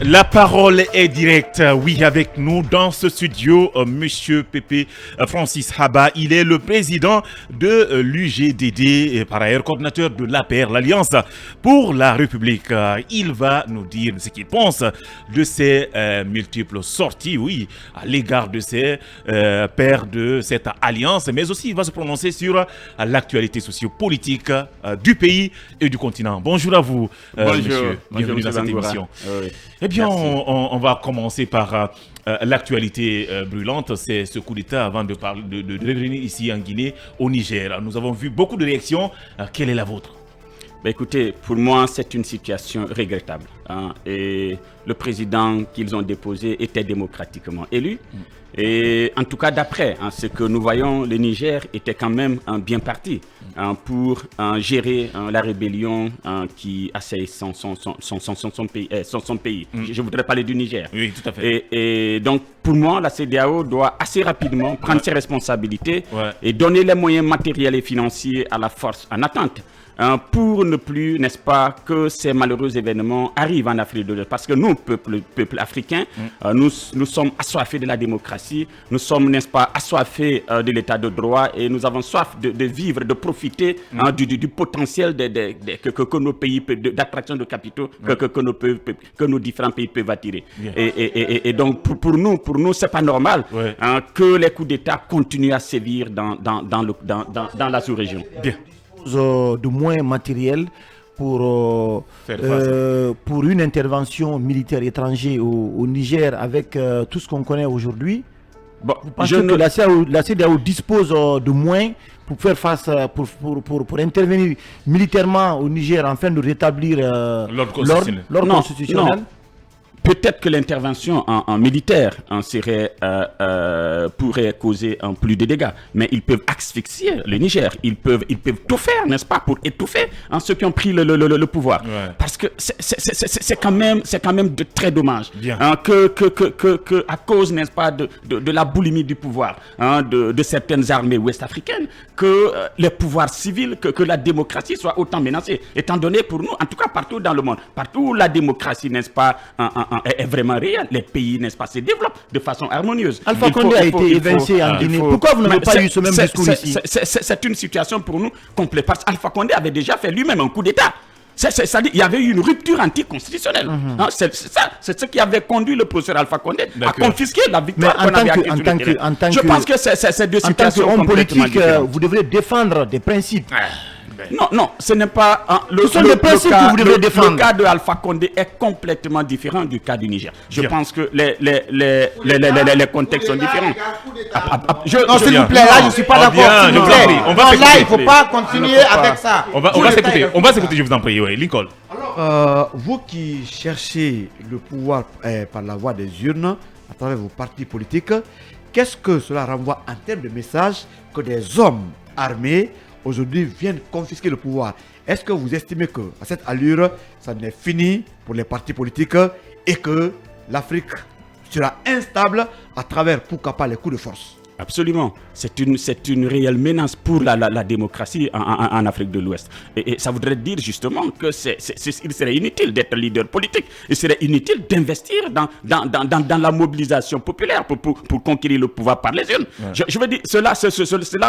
La parole est directe, oui, avec nous dans ce studio, Monsieur Pépé Francis Haba. Il est le président de l'UGDD et par ailleurs coordinateur de l'APR, l'Alliance pour la République. Il va nous dire ce qu'il pense de ces multiples sorties, oui, à l'égard de ces pairs de cette alliance, mais aussi il va se prononcer sur l'actualité socio-politique du pays et du continent. Bonjour à vous, monsieur. Bienvenue dans cette émission. Oui. Eh bien, on va commencer par l'actualité brûlante, c'est ce coup d'État avant de revenir ici en Guinée, au Niger. Nous avons vu beaucoup de réactions. Quelle est la vôtre? Écoutez, pour moi, c'est une situation regrettable. Et le président qu'ils ont déposé était démocratiquement élu. Et en tout cas, d'après ce que nous voyons, le Niger était quand même bien parti pour gérer la rébellion qui assaille son pays. Je voudrais parler du Niger. Oui, tout à fait. Et donc, pour moi, la CEDEAO doit assez rapidement prendre ses responsabilités et donner les moyens matériels et financiers à la force en attente. Pour ne plus, n'est-ce pas, que ces malheureux événements arrivent en Afrique de l'Ouest. Parce que nous, peuple africain, nous sommes assoiffés de la démocratie, nous sommes, n'est-ce pas, assoiffés de l'état de droit et nous avons soif de vivre, de profiter du potentiel que nos pays, d'attraction de capitaux que nos différents pays peuvent attirer. Et donc, pour nous, c'est pas normal que les coups d'État continuent à sévir dans la sous-région. Bien. De moins matériel pour une intervention militaire étrangère au Niger avec tout ce qu'on connaît aujourd'hui. Vous pensez que la CEDEAO dispose de moyens pour faire face, pour intervenir militairement au Niger afin de rétablir l'ordre constitutionnel? Non. Peut-être que l'intervention en militaire pourrait causer plus de dégâts, mais ils peuvent asphyxier le Niger. Ils peuvent tout faire, n'est-ce pas, pour étouffer ceux qui ont pris le pouvoir. Parce que c'est quand même de très dommage que à cause, n'est-ce pas, de la boulimie du pouvoir de certaines armées ouest-africaines, que les pouvoirs civils, que la démocratie soit autant menacée. Étant donné pour nous, en tout cas partout dans le monde, partout où la démocratie, n'est-ce pas, est vraiment réel, les pays, n'est-ce pas, se développent de façon harmonieuse. Alpha Condé a été évincé en Guinée. Pourquoi vous n'avez pas eu ce même discours ici? C'est une situation pour nous complète. Parce qu'Alpha Condé avait déjà fait lui-même un coup d'État. C'est-à-dire qu'il y avait eu une rupture anticonstitutionnelle. C'est ce qui avait conduit le professeur Alpha Condé à confisquer la victoire qu'on avait acquise sur le terrain. Je pense que c'est deux situations en tant qu'homme complètement politique, différentes. vous devrez défendre des principes. Non, ce n'est pas... Ce sont des principes que vous devez défendre. Le cas de Alpha Condé est complètement différent du cas du Niger. Je pense que les contextes sont différents. Non, s'il vous plaît, là, je ne suis pas d'accord. S'il vous plaît. Là, il ne faut pas continuer avec ça. On va s'écouter, je vous en prie, Lincoln. Alors, vous qui cherchez le pouvoir par la voie des urnes, à travers vos partis politiques, qu'est-ce que cela renvoie en termes de message que des hommes armés aujourd'hui viennent confisquer le pouvoir? Est-ce que vous estimez que à cette allure, ça n'est fini pour les partis politiques et que l'Afrique sera instable à travers, pourquoi pas, les coups de force? Absolument. C'est une réelle menace pour la démocratie en Afrique de l'Ouest. Et ça voudrait dire justement que il serait inutile d'être leader politique. Il serait inutile d'investir dans la mobilisation populaire pour conquérir le pouvoir par les urnes. Je veux dire, cela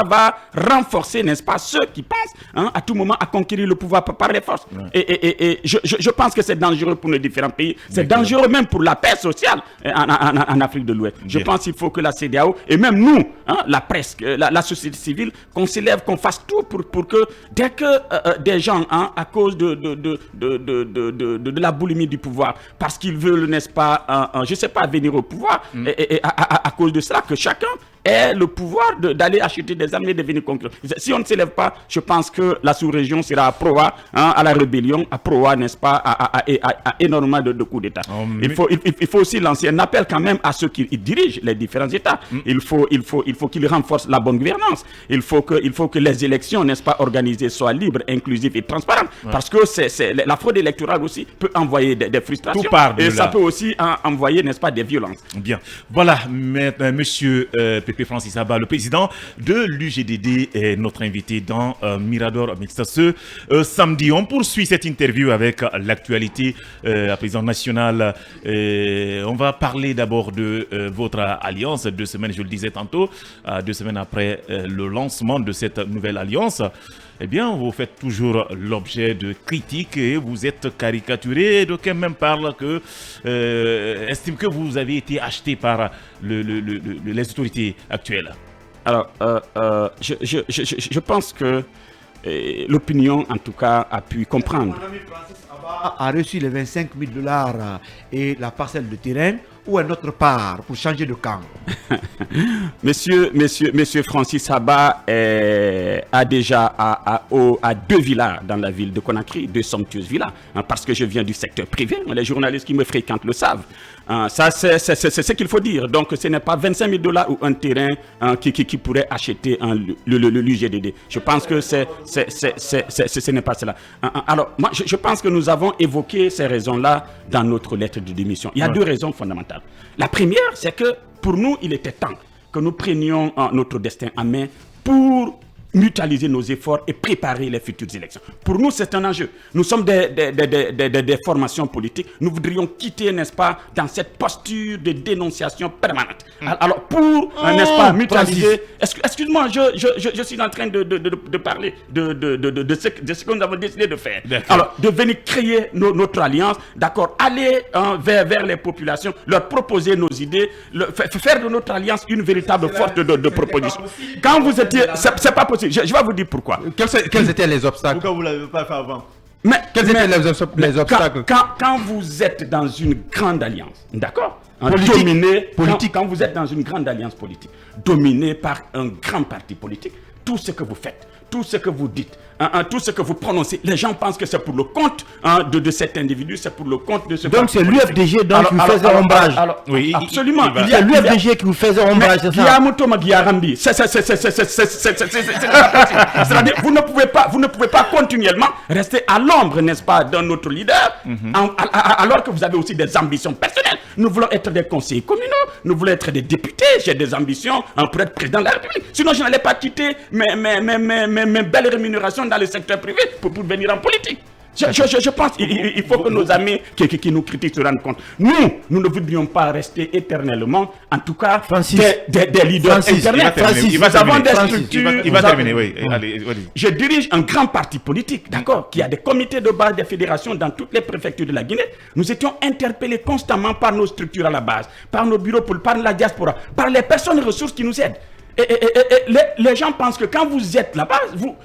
va renforcer, n'est-ce pas, ceux qui pensent à tout moment à conquérir le pouvoir par les forces. Et je pense que c'est dangereux pour les différents pays. C'est dangereux même pour la paix sociale en Afrique de l'Ouest. Je pense qu'il faut que la CEDEAO, et même nous, la presse, la société civile, qu'on s'élève, qu'on fasse tout pour que dès que des gens, à cause de la boulimie du pouvoir, parce qu'ils veulent, n'est-ce pas, je ne sais pas, venir au pouvoir, et à cause de cela, que chacun ait le pouvoir d'aller acheter des armes et de venir conclure. Si on ne s'élève pas, je pense que la sous-région sera à proie à la rébellion, à proie, n'est-ce pas, à énormément de coups d'État. Il faut aussi lancer un appel quand même à ceux qui dirigent les différents États. Il faut qu'ils renforcent la bonne gouvernance. Il faut que les élections, n'est-ce pas, organisées soient libres, inclusives et transparentes. Parce que la fraude électorale aussi peut envoyer des frustrations. Tout part de et là. Ça peut aussi envoyer, n'est-ce pas, des violences. Bien. Voilà, monsieur Pépé Francis Haba, le président de l'UGDD, est notre invité dans Mirador Mixta ce samedi. On poursuit cette interview avec l'actualité à président national. On va parler d'abord de votre alliance. 2 semaines, je le disais tantôt, 2 semaines après le lancement de cette nouvelle alliance. Eh bien, vous faites toujours l'objet de critiques et vous êtes caricaturé. D'aucuns même parlent estiment que vous avez été acheté par les autorités actuelles. Alors, je pense que l'opinion, en tout cas, a pu comprendre. Mon ami Francis Haba a reçu les $25 000 et la parcelle de terrain, ou un autre part pour changer de camp. Monsieur Francis Haba a déjà à 2 villas dans la ville de Conakry, 2 somptueuses villas, parce que je viens du secteur privé. Les journalistes qui me fréquentent le savent. Ça, c'est ce qu'il faut dire. Donc, ce n'est pas $25 000 ou un terrain qui pourrait acheter l'UGDD. Je pense que ce n'est pas cela. Alors, moi, je pense que nous avons évoqué ces raisons-là dans notre lettre de démission. Il y a 2 raisons fondamentales. La première, c'est que pour nous, il était temps que nous prenions notre destin en main pour mutualiser nos efforts et préparer les futures élections. Pour nous, c'est un enjeu. Nous sommes des formations politiques. Nous voudrions quitter, n'est-ce pas, dans cette posture de dénonciation permanente. Alors, pour, n'est-ce pas, mutualiser... Excuse-moi, je suis en train de parler de ce que nous avons décidé de faire. Alors, de venir créer notre alliance, d'accord, aller vers les populations, leur proposer nos idées, faire de notre alliance une véritable force de proposition. Quand vous étiez... C'est pas possible. Je vais vous dire pourquoi. Quels étaient les obstacles? Pourquoi vous ne l'avez pas fait avant? Quels étaient les obstacles? Quand vous êtes dans une grande alliance, d'accord, politique. Quand vous êtes dans une grande alliance politique, dominée par un grand parti politique, tout ce que vous faites, tout ce que vous dites, tout ce que vous prononcez, les gens pensent que c'est pour le compte de cet individu, c'est pour le compte de ce donc c'est l'UFDG qui vous faisait ombrage. Oui, absolument. C'est l'UFDG qui vous faisait ombrage, c'est ça? C'est-à-dire, vous ne pouvez pas continuellement rester à l'ombre, n'est-ce pas, d'un autre leader, alors que vous avez aussi des ambitions personnelles. Nous voulons être des conseillers communaux, nous voulons être des députés, j'ai des ambitions pour être président de la République. Sinon, je n'allais pas quitter mes belles rémunérations dans le secteur privé pour venir en politique. Je pense qu'il faut que nos amis qui nous critiquent se rendent compte. Nous ne voudrions pas rester éternellement, en tout cas, des leaders internet. Nous avons des structures. Il va terminer, oui. Allez. Je dirige un grand parti politique, d'accord, qui a des comités de base des fédérations dans toutes les préfectures de la Guinée. Nous étions interpellés constamment par nos structures à la base, par nos bureaux, par la diaspora, par les personnes ressources qui nous aident. Et les gens pensent que quand vous êtes là-bas,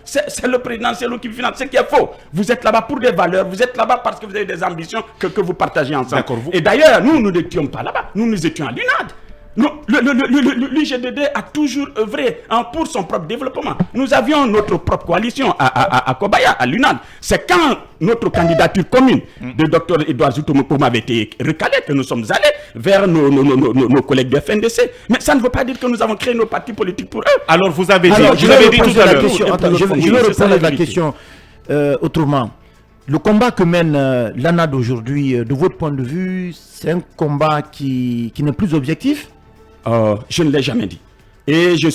c'est le président, c'est lui qui finance, ce qui est faux. Vous êtes là-bas pour des valeurs, vous êtes là-bas parce que vous avez des ambitions que vous partagez ensemble. Et d'ailleurs, nous n'étions pas là-bas, nous étions à l'UNAD. L'UGDD a toujours œuvré pour son propre développement. Nous avions notre propre coalition à Kobaya, à l'UNAD. C'est quand notre candidature commune de Dr Edouard Zoutomokoma avait été recalée que nous sommes allés vers nos collègues de FNDC. Mais ça ne veut pas dire que nous avons créé nos partis politiques pour eux. Alors vous avez dit, je l'avais dit tout à l'heure. Je vais reprendre la question autrement. Le combat que mène l'ANAD aujourd'hui, de votre point de vue, c'est un combat qui n'est plus objectif? Je ne l'ai jamais dit. Et j'ai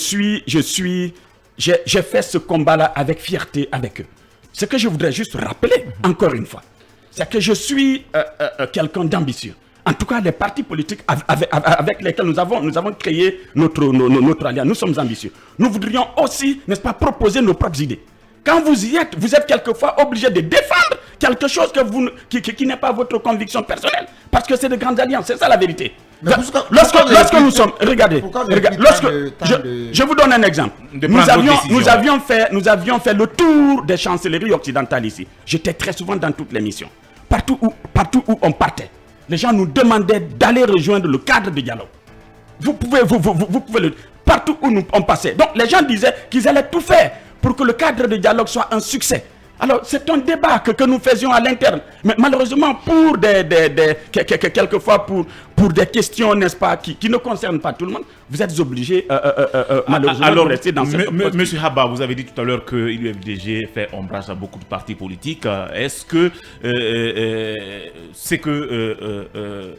fait ce combat-là avec fierté avec eux. Ce que je voudrais juste rappeler, encore une fois, c'est que je suis quelqu'un d'ambitieux. En tout cas, les partis politiques avec lesquels nous avons créé notre alliance, nous sommes ambitieux. Nous voudrions aussi, n'est-ce pas, proposer nos propres idées. Quand vous y êtes, vous êtes quelquefois obligé de défendre quelque chose qui n'est pas votre conviction personnelle. Parce que c'est de grandes alliances, c'est ça la vérité. Lorsque nous sommes... Regardez, je vous donne un exemple. Nous avions fait le tour des chancelleries occidentales ici. J'étais très souvent dans toutes les missions. Partout où on partait, les gens nous demandaient d'aller rejoindre le cadre de dialogue. Vous pouvez le... Partout où on passait. Donc les gens disaient qu'ils allaient tout faire pour que le cadre de dialogue soit un succès. Alors, c'est un débat que nous faisions à l'interne. Mais malheureusement, pour quelquefois, pour pour des questions, n'est-ce pas, qui ne concernent pas tout le monde, vous êtes obligé, malheureusement, de rester dans cette posture. Monsieur Haba, vous avez dit tout à l'heure que l'UFDG fait ombrage à beaucoup de partis politiques. Est-ce que c'est que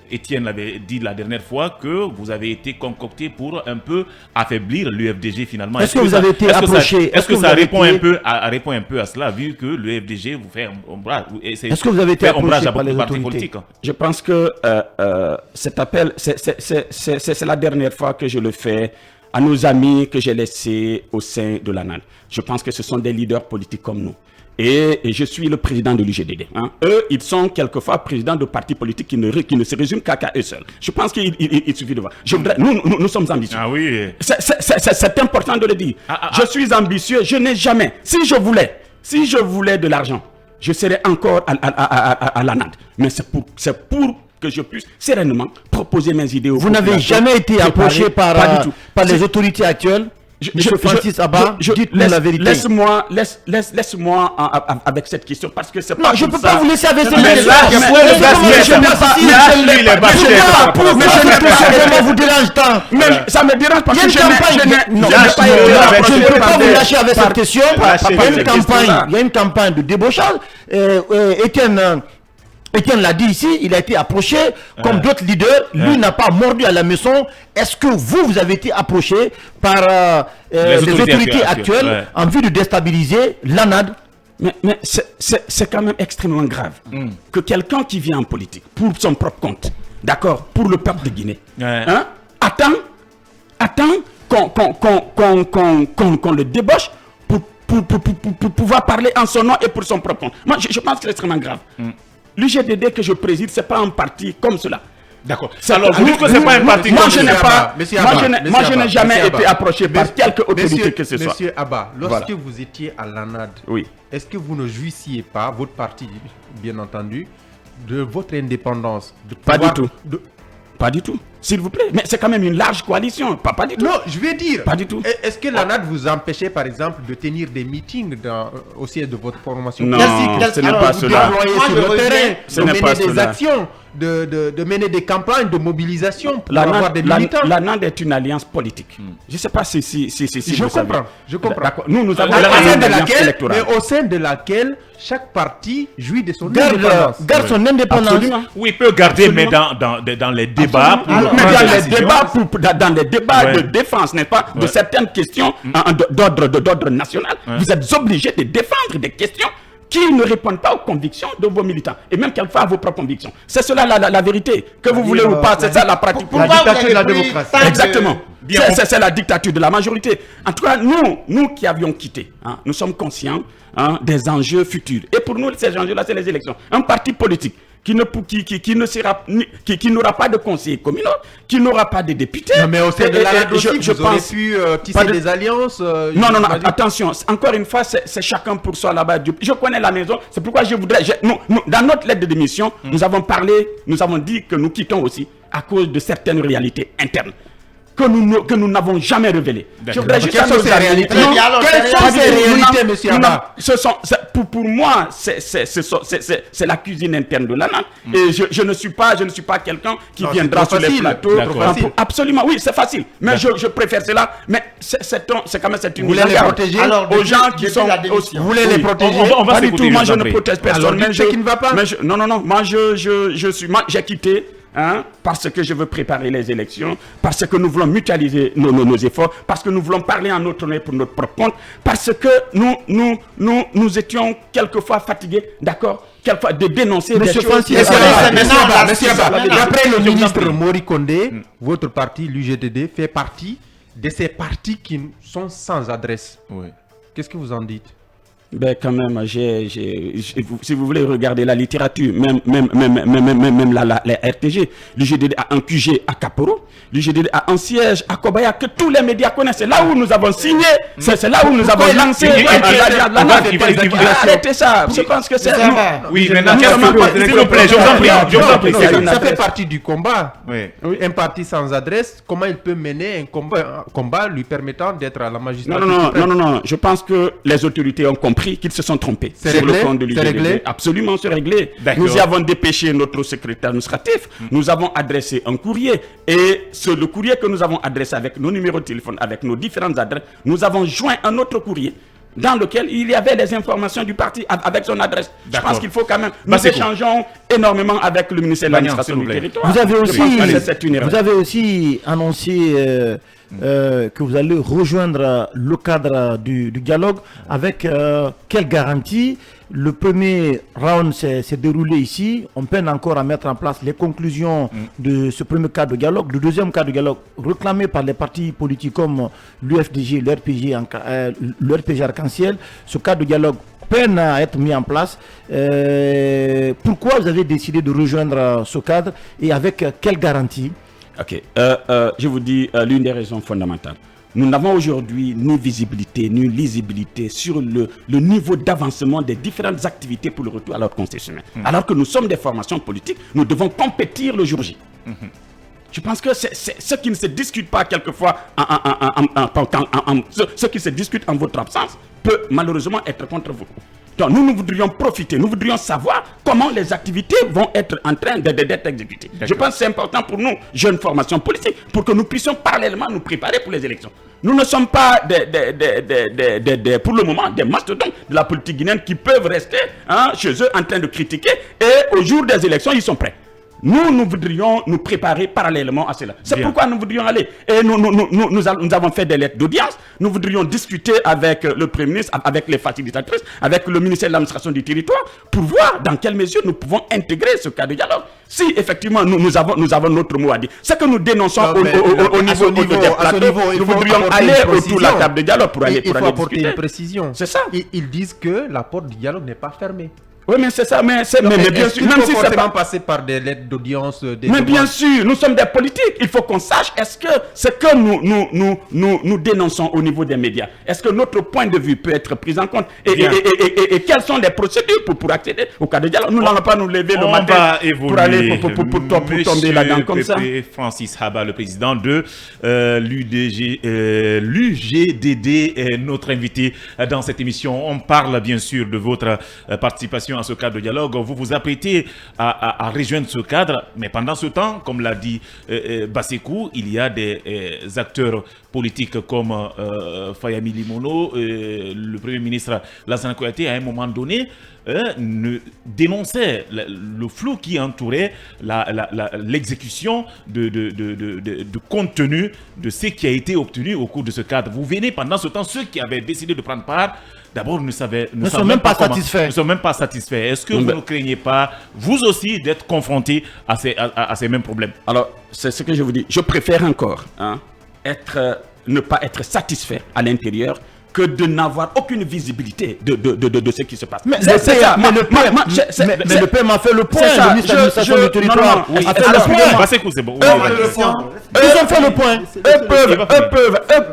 Étienne l'avait dit la dernière fois que vous avez été concocté pour un peu affaiblir l'UFDG finalement? Est-ce que vous avez été approché? Est-ce que ça répond un peu à cela, vu que l'UFDG vous fait ombrage? Est-ce que vous avez été approché par les autorités politiques? Je pense que cet appel, c'est la dernière fois que je le fais à nos amis que j'ai laissés au sein de l'ANAD. Je pense que ce sont des leaders politiques comme nous. Et je suis le président de l'UGDD. Hein. Eux, ils sont quelquefois présidents de partis politiques qui ne se résument qu'à eux seuls. Je pense qu'il suffit de voir. Nous sommes ambitieux. Ah oui. C'est important de le dire. Je suis ambitieux. Je n'ai jamais. Si je voulais de l'argent, je serais encore à l'ANAD. Mais c'est pour que je puisse sereinement proposer mes idées aux populations. Vous n'avez jamais été approché par les autorités actuelles? Monsieur Francis Haba, dites-nous la vérité. Laisse-moi avec cette question parce que c'est pas. Non, je ne peux pas vous laisser avec cette question. Je vous dérange tant. Ça me dérange parce que je ne peux pas vous lâcher avec cette question. Il y a une campagne de débauchage. Étienne l'a dit ici, il a été approché comme d'autres leaders. Lui n'a pas mordu à la maison. Est-ce que vous avez été approché par les autorités actuelles en vue de déstabiliser l'ANAD? Mais c'est quand même extrêmement grave que quelqu'un qui vient en politique pour son propre compte, d'accord, pour le peuple de Guinée, attend qu'on le débauche pour pouvoir parler en son nom et pour son propre compte. Moi, je pense que c'est extrêmement grave. L'UGDD que je préside, ce n'est pas un parti comme cela. D'accord. Alors, vous dites que ce n'est pas un parti comme cela. Moi, je n'ai jamais été approché par quelque autorité que ce soit. Monsieur Haba, lorsque vous étiez à l'ANAD, est-ce que vous ne jouissiez pas, votre parti, bien entendu, de votre indépendance? Pas du tout. Pas du tout. S'il vous plaît. Mais c'est quand même une large coalition. Pas du tout. Non, je vais dire. Pas du tout. Est-ce que l'ANAD vous empêchait, par exemple, de tenir des meetings au sein de votre formation? Non, ce n'est pas cela. Sur le terrain, ce n'est pas des cela. actions, de mener des campagnes de mobilisation pour avoir des militants. L'ANAD est une alliance politique. Je ne sais pas si je comprends. Je comprends. Nous avons une alliance électorale. Mais au sein de laquelle chaque parti jouit de son indépendance. Garde son indépendance. Absolument. Oui, il peut garder, mais dans les débats. Dans les débats de défense, n'est-ce pas, de certaines questions d'ordre national, vous êtes obligés de défendre des questions qui ne répondent pas aux convictions de vos militants et même quelquefois à vos propres convictions. C'est cela la vérité. Que vous voulez ou pas, c'est ça la pratique. La dictature de la démocratie. Exactement. C'est la dictature de la majorité. En tout cas, nous qui avions quitté, nous sommes conscients des enjeux futurs. Et pour nous, ces enjeux-là, c'est les élections. Un parti politique qui n'aura pas de conseillers communaux, qui n'aura pas de députés. Non, mais au sein de l'ANAD aussi, vous aurez pu tisser des alliances. Non, attention, encore une fois, c'est chacun pour soi là-bas. Je connais la maison, c'est pourquoi je voudrais... dans notre lettre de démission, nous avons dit que nous quittons aussi à cause de certaines réalités internes que nous n'avons jamais révélées. Je voudrais juste quelles sont ces réalités? Quelles sont ces réalités, monsieur Haba? Pour moi, c'est la cuisine interne de l'ANAD. Et je ne suis pas quelqu'un qui viendra sur les plateaux. Absolument, oui, c'est facile. Mais je préfère cela. Mais c'est quand même une mise en garde aux gens qui sont... Vous voulez les protéger? Pas du tout, moi je ne protège personne. Alors, dites ce qui ne va pas. Non, moi j'ai quitté. Parce que je veux préparer les élections, parce que nous voulons mutualiser nos efforts, parce que nous voulons parler en notre nom pour notre propre compte, parce que nous étions quelquefois fatigués, d'accord, quelquefois de dénoncer des choses. D'après le ministre Mori Kondé, votre parti, l'UGDD, fait partie de ces partis qui sont sans adresse. Qu'est-ce que vous en dites? Ben quand même, si vous voulez regarder la littérature, même la RTG, l'UGDD a un QG à Kaporo, l'UGDD a un siège à Kobaya que tous les médias connaissent. C'est là où nous avons signé, c'est là où nous avons lancé arrêtez ça, je pense que c'est... Oui, maintenant, s'il vous plaît, je vous en prie. Ça fait partie du combat. Un parti sans adresse, comment il peut mener un combat lui permettant d'être à la magistrature? Non, je pense que les autorités ont compris compris qu'ils se sont trompés. C'est réglé? Le compte de l'UGDD. C'est réglé? Absolument, c'est réglé. Nous y avons dépêché notre secrétaire administratif. Nous avons adressé un courrier. Et le courrier que nous avons adressé avec nos numéros de téléphone, avec nos différentes adresses, nous avons joint un autre courrier dans lequel il y avait les informations du parti avec son adresse. Je pense qu'il faut quand même... Nous échangeons énormément avec le ministère de l'administration du territoire. Vous avez aussi annoncé que vous allez rejoindre le cadre du dialogue avec quelle garantie? Le premier round s'est déroulé ici. On peine encore à mettre en place les conclusions de ce premier cadre de dialogue. Le deuxième cadre de dialogue réclamé par les partis politiques comme l'UFDG, l'URPG Arc-en-Ciel. Ce cadre de dialogue peine à être mis en place. Pourquoi vous avez décidé de rejoindre ce cadre et avec quelle garantie? Ok, je vous dis l'une des raisons fondamentales. Nous n'avons aujourd'hui ni visibilité, ni lisibilité sur le niveau d'avancement des différentes activités pour le retour à l'ordre constitutionnel. Alors que nous sommes des formations politiques, nous devons compétir le jour J. Je pense que c'est ce qui ne se discute pas quelquefois, ce qui se discute en votre absence, peut malheureusement être contre vous. Donc nous voudrions profiter, nous voudrions savoir comment les activités vont être en train d'être exécutées. Je pense que c'est important pour nous, jeunes formations politiques, pour que nous puissions parallèlement nous préparer pour les élections. Nous ne sommes pas pour le moment des mastodontes de la politique guinéenne qui peuvent rester chez eux en train de critiquer et au jour des élections, ils sont prêts. Nous voudrions nous préparer parallèlement à cela. C'est pourquoi nous voudrions aller. Et nous avons fait des lettres d'audience. Nous voudrions discuter avec le Premier ministre, avec les facilitatrices, avec le ministère de l'administration du territoire, pour voir dans quelle mesure nous pouvons intégrer ce cas de dialogue. Si effectivement nous avons notre mot à dire. Ce que nous dénonçons au niveau des plateaux, nous voudrions aller autour de la table de dialogue pour aller discuter. Il faut apporter une précision. C'est ça. Ils disent que la porte du dialogue n'est pas fermée. Oui, mais c'est ça, mais bien sûr, même si c'est pas passé par des lettres d'audience. Mais bien sûr, nous sommes des politiques. Il faut qu'on sache, est-ce que ce que nous dénonçons au niveau des médias, est-ce que notre point de vue peut être pris en compte et quelles sont les procédures pour accéder au cas de dialogue? Nous n'allons pas nous lever le matin pour aller pour tomber là-dedans comme ça. Francis Haba, le président de l'UGDD, est notre invité dans cette émission. On parle bien sûr de votre participation à ce cadre de dialogue. Vous vous apprêtez à rejoindre ce cadre, mais pendant ce temps, comme l'a dit Bassekou, il y a des acteurs politiques comme Fayami Limono, le Premier ministre Lassana Kouyaté, à un moment donné, dénonçait le flou qui entourait l'exécution de contenu de ce qui a été obtenu au cours de ce cadre. Vous venez pendant ce temps, ceux qui avaient décidé de prendre part, d'abord ne sont même pas satisfaits. Ne sont même pas satisfaits. Est-ce que vous ne craignez pas, vous aussi, d'être confrontés à ces mêmes problèmes? Alors, c'est ce que je vous dis. Je préfère encore ne pas être satisfait à l'intérieur que de n'avoir aucune visibilité de ce qui se passe. Mais le PM a fait le point. Le ministre de l'administration du territoire a fait le point. C'est bon. Ils ont fait le point. Eux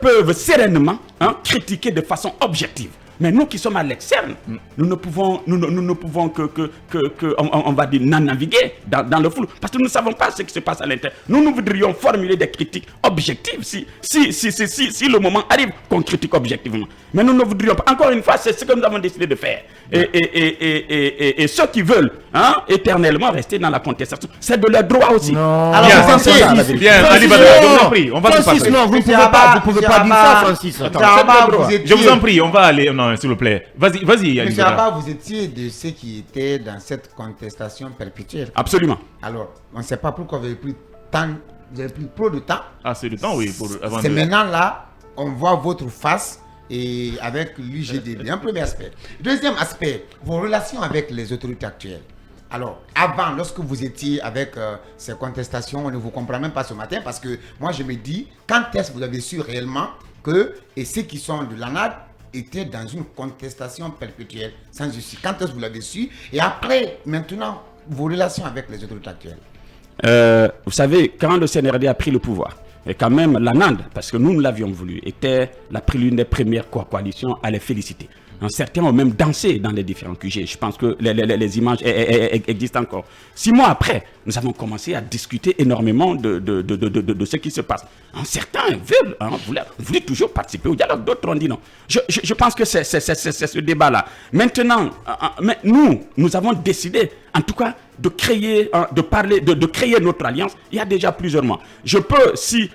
peuvent sereinement critiquer de façon objective. Mais nous qui sommes à l'externe, nous ne pouvons on va dire, naviguer dans le flou. Parce que nous ne savons pas ce qui se passe à l'intérieur. Nous voudrions formuler des critiques objectives si le moment arrive qu'on critique objectivement. Mais nous ne voudrions pas. Encore une fois, c'est ce que nous avons décidé de faire. Et ceux qui veulent éternellement rester dans la contestation, c'est de leur droit aussi. Non. Alors, bien, Ali Badara, je vous en prie, on va Francis, non, vous ne pouvez pas dire ça, Francis. Je vous en prie, on va aller. Non, s'il vous plaît. Vas-y, Ali Monsieur Badara. Abba, vous étiez de ceux qui étaient dans cette contestation perpétuelle. Absolument. Alors, on ne sait pas pourquoi vous avez pris trop de temps. Ah, c'est le temps, oui. C'est maintenant là, on voit votre face et avec l'UGDD. Un premier aspect. Deuxième aspect, vos relations avec les autorités actuelles. Alors, avant, lorsque vous étiez avec ces contestations, on ne vous comprend même pas ce matin parce que moi, je me dis, quand est-ce que vous avez su réellement que ceux qui sont de l'ANAD étaient dans une contestation perpétuelle sans justice? Quand est-ce que vous l'avez su? Et après, maintenant, vos relations avec les autorités actuelles. Vous savez, quand le CNRD a pris le pouvoir, et quand même l'ANAD, parce que nous l'avions voulu, était l'une des premières coalitions à les féliciter. certains ont même dansé dans les différents QG. Je pense que les images existent encore. 6 mois après, nous avons commencé à discuter énormément de ce qui se passe. Certains veulent, voulaient toujours participer au dialogue, d'autres ont dit non. Je pense que c'est ce débat-là. Maintenant, nous avons décidé, en tout cas, de créer notre alliance. Il y a déjà plusieurs mois. Je peux, si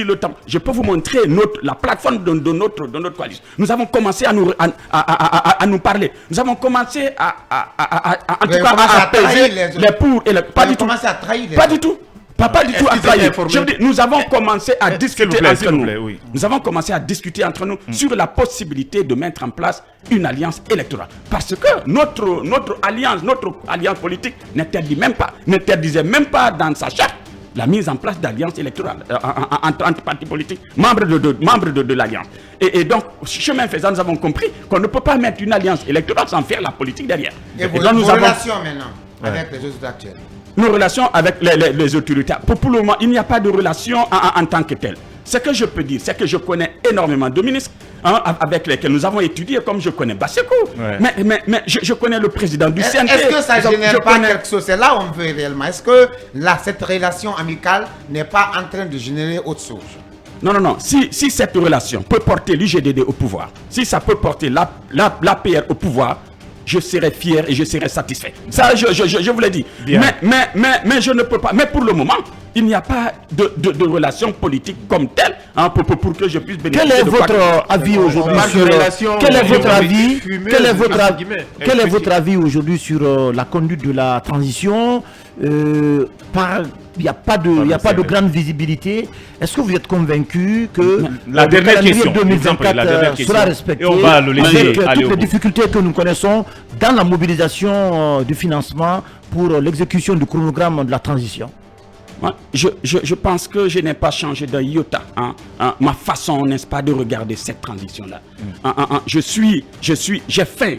le temps, je peux vous montrer la plateforme de notre coalition. Nous avons commencé à nous parler. Nous avons commencé en tout cas à apaiser les pour et les pas du tout. Pas du tout. Pas du tout à trahir. Je veux dire, nous avons commencé à discuter entre nous. Nous avons commencé à discuter entre nous sur la possibilité de mettre en place une alliance électorale. Parce que notre alliance politique n'interdisait même pas dans sa charte la mise en place d'alliances électorales entre partis politiques, membres de l'alliance. Et donc, chemin faisant, nous avons compris qu'on ne peut pas mettre une alliance électorale sans faire la politique derrière. Et vos relations maintenant avec les autres actuels? Nos relations avec les autorités. Pour le moment, il n'y a pas de relation en tant que telle. Ce que je peux dire, c'est que je connais énormément de ministres avec lesquels nous avons étudié, comme je connais Bassekou. Mais je connais le président du CNT. Est-ce que ça ne génère pas quelque chose? C'est là où on veut réellement. Est-ce que cette relation amicale n'est pas en train de générer autre chose? Non. Si cette relation peut porter l'UGDD au pouvoir, si ça peut porter l'APR au pouvoir, je serai fier et je serai satisfait. Ça, je vous l'ai dit. Mais je ne peux pas. Mais pour le moment, il n'y a pas de relation politique comme telle pour que je puisse bénéficier. Quel est votre avis aujourd'hui sur quel est votre avis aujourd'hui sur la conduite de la transition? Il n'y a pas de grande visibilité. Est-ce que vous êtes convaincu que la dernière question 2024 sera respecté? Et on va le laisser aller toutes les difficultés que nous connaissons dans la mobilisation du financement pour l'exécution du chronogramme de la transition? Je pense que je n'ai pas changé d'un iota ma façon, n'est-ce pas, de regarder cette transition-là. J'ai faim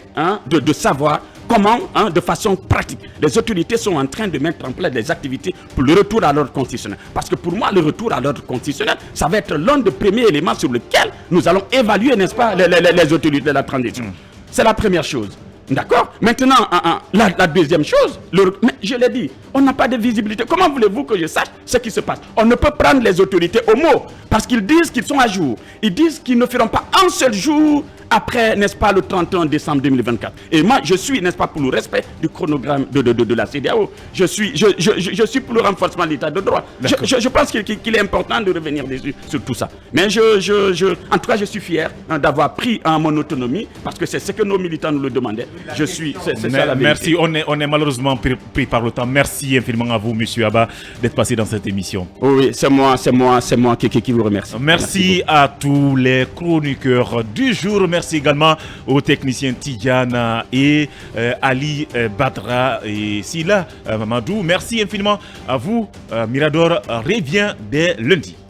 de savoir comment, de façon pratique, les autorités sont en train de mettre en place des activités pour le retour à l'ordre constitutionnel. Parce que pour moi, le retour à l'ordre constitutionnel, ça va être l'un des premiers éléments sur lequel nous allons évaluer, n'est-ce pas, les autorités de la transition. C'est la première chose. D'accord? Maintenant, la deuxième chose, mais je l'ai dit, on n'a pas de visibilité. Comment voulez-vous que je sache ce qui se passe? On ne peut prendre les autorités au mot parce qu'ils disent qu'ils sont à jour. Ils disent qu'ils ne feront pas un seul jour après, n'est-ce pas, le 31 décembre 2024. Et moi, je suis, n'est-ce pas, pour le respect du chronogramme de la CEDEAO. Je suis pour le renforcement de l'état de droit. Je pense qu'il est important de revenir dessus sur tout ça. Mais en tout cas, je suis fier d'avoir pris mon autonomie parce que c'est ce que nos militants nous le demandaient. C'est ça la vérité. Merci, on est malheureusement pris par le temps. Merci infiniment à vous, M. Abba, d'être passé dans cette émission. Oui, c'est moi qui vous remercie. Merci à tous les chroniqueurs du jour. Merci également aux techniciens Tidiane et Ali Badra et Sila Mamadou. Merci infiniment à vous. Mirador revient dès lundi.